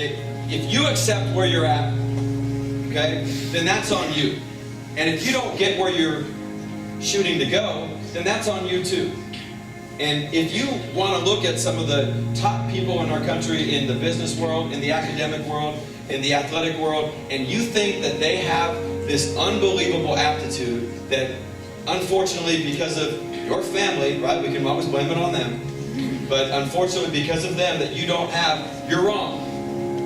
If you accept where you're at, okay, then that's on you. And if you don't get where you're shooting to go, then that's on you too. And if you want to look at some of the top people in our country, in the business world, in the academic world, in the athletic world, and you think that they have this unbelievable aptitude that, unfortunately, because of your family, right, we can always blame it on them, but unfortunately because of them that you don't have, you're wrong.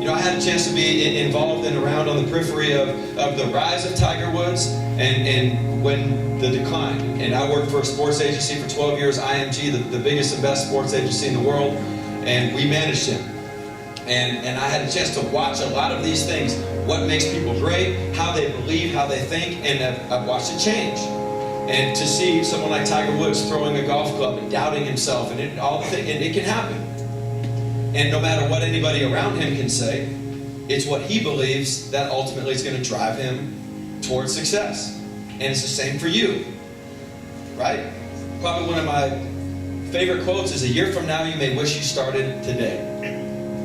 You know, I had a chance to be involved and around on the periphery of the rise of Tiger Woods and when the decline. And I worked for a sports agency for 12 years, IMG, the biggest and best sports agency in the world, and we managed him. And I had a chance to watch a lot of these things, what makes people great, how they believe, how they think, and I've watched it change. And to see someone like Tiger Woods throwing a golf club and doubting himself, and it can happen. And no matter what anybody around him can say, it's what he believes that ultimately is going to drive him towards success. And it's the same for you, right? Probably one of my favorite quotes is, "A year from now, you may wish you started today."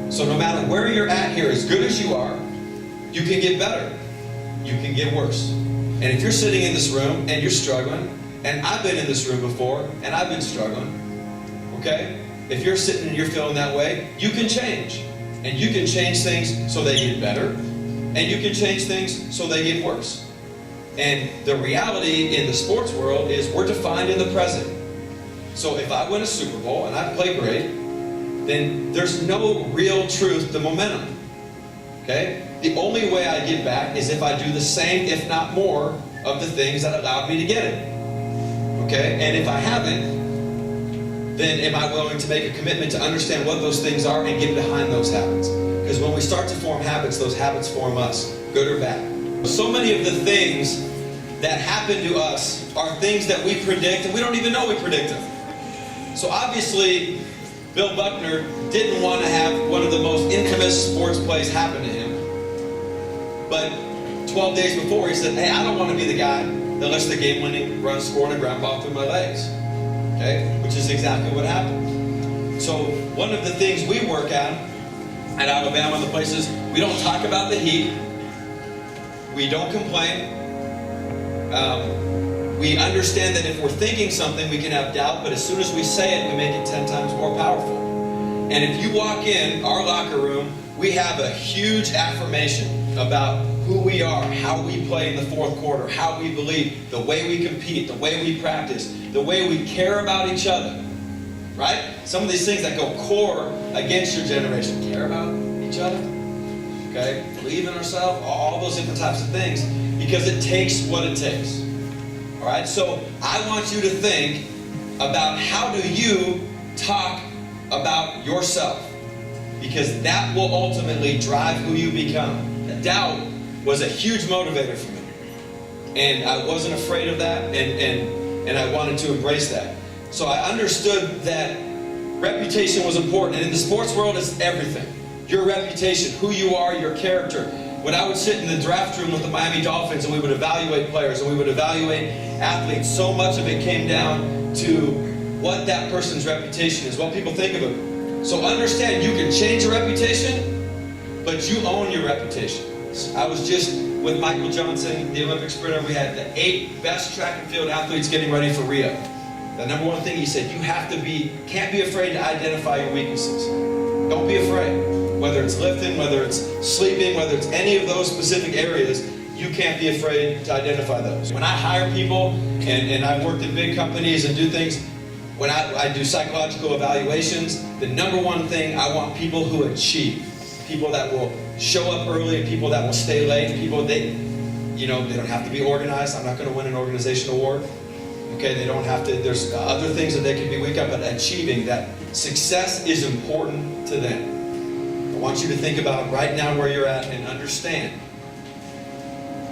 So no matter where you're at here, as good as you are, you can get better. You can get worse. And if you're sitting in this room and you're struggling, and I've been in this room before, and I've been struggling, okay? If you're sitting and you're feeling that way, you can change. And you can change things so they get better, and you can change things so they get worse. And the reality in the sports world is we're defined in the present. So if I win a Super Bowl and I play great, then there's no real truth to momentum. Okay? The only way I get back is if I do the same, if not more, of the things that allowed me to get it. Okay? And if I haven't, then am I willing to make a commitment to understand what those things are and get behind those habits? Because when we start to form habits, those habits form us, good or bad. So many of the things that happen to us are things that we predict and we don't even know we predict them. So obviously, Bill Buckner didn't want to have one of the most infamous sports plays happen to him. But 12 days before, he said, "Hey, I don't want to be the guy that lets the game-winning run score on a ground ball through my legs." Okay? Which is exactly what happened. So one of the things we work at Alabama, the places, we don't talk about the heat. We don't complain. We understand that if we're thinking something, we can have doubt, but as soon as we say it, we make it 10 times more powerful. And if you walk in our locker room, we have a huge affirmation about who we are, how we play in the fourth quarter, how we believe, the way we compete, the way we practice, the way we care about each other. Right? Some of these things that go core against your generation. Care about each other. Okay? Believe in ourselves. All those different types of things. Because it takes what it takes. Alright? So I want you to think about how do you talk about yourself. Because that will ultimately drive who you become. Doubt was a huge motivator for me. And I wasn't afraid of that, and I wanted to embrace that. So I understood that reputation was important, and in the sports world, it's everything. Your reputation, who you are, your character. When I would sit in the draft room with the Miami Dolphins, and we would evaluate players, and we would evaluate athletes, so much of it came down to what that person's reputation is, what people think of them. So understand, you can change your reputation, but you own your reputation. I was just with Michael Johnson, the Olympic sprinter. We had the 8 best track and field athletes getting ready for Rio. The number one thing he said, can't be afraid to identify your weaknesses. Don't be afraid. Whether it's lifting, whether it's sleeping, whether it's any of those specific areas, you can't be afraid to identify those. When I hire people, and I've worked in big companies and do things, when I do psychological evaluations, the number one thing, I want people who achieve. People that will show up early, and people that will stay late, people they don't have to be organized. I'm not going to win an organization award. Okay, they don't have to, there's other things that they can be weak at, but achieving that success is important to them. I want you to think about right now where you're at and understand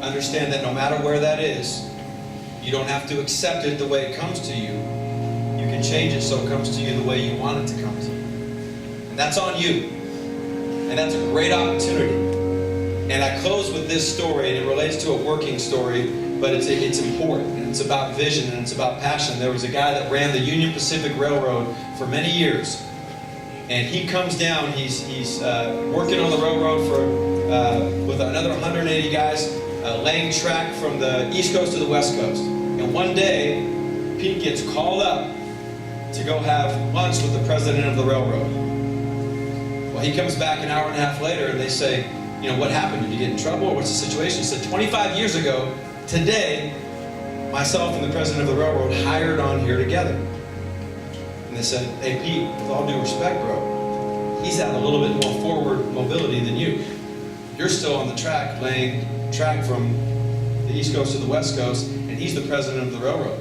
that no matter where that is, you don't have to accept it the way it comes to you. You can change it so it comes to you the way you want it to come to you. And that's on you. And that's a great opportunity. And I close with this story, and it relates to a working story, but it's important. And it's about vision, and it's about passion. There was a guy that ran the Union Pacific Railroad for many years. And he comes down, he's working on the railroad with another 180 guys, laying track from the East Coast to the West Coast. And one day, Pete gets called up to go have lunch with the president of the railroad. Well, he comes back an hour and a half later, and they say, you know, what happened? Did you get in trouble, or what's the situation? He said, 25 years ago, today, myself and the president of the railroad hired on here together. And they said, hey, Pete, with all due respect, bro, he's had a little bit more forward mobility than you. You're still on the track, laying track from the East Coast to the West Coast, and he's the president of the railroad.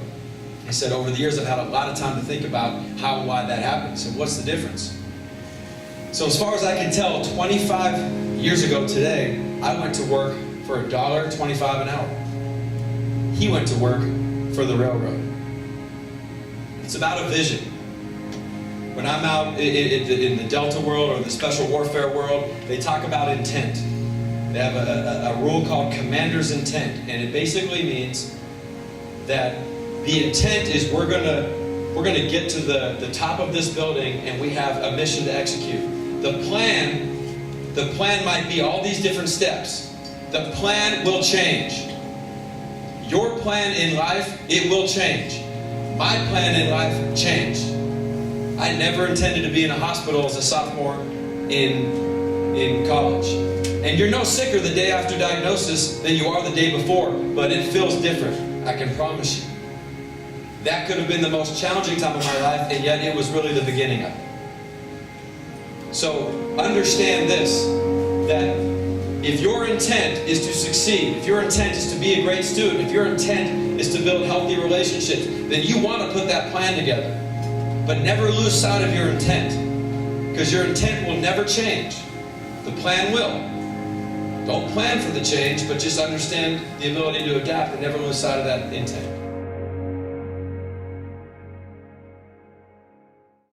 He said, over the years, I've had a lot of time to think about how and why that happened. He said, what's the difference? So as far as I can tell, 25 years ago today, I went to work for $1.25 an hour. He went to work for the railroad. It's about a vision. When I'm out in the Delta world or the special warfare world, they talk about intent. They have a rule called commander's intent, and it basically means that the intent is we're gonna get to the top of this building, and we have a mission to execute. The plan might be all these different steps. The plan will change. Your plan in life, it will change. My plan in life changed. I never intended to be in a hospital as a sophomore in college. And you're no sicker the day after diagnosis than you are the day before, but it feels different, I can promise you. That could have been the most challenging time of my life, and yet it was really the beginning of it. So understand this, that if your intent is to succeed, if your intent is to be a great student, if your intent is to build healthy relationships, then you want to put that plan together. But never lose sight of your intent, because your intent will never change. The plan will. Don't plan for the change, but just understand the ability to adapt and never lose sight of that intent.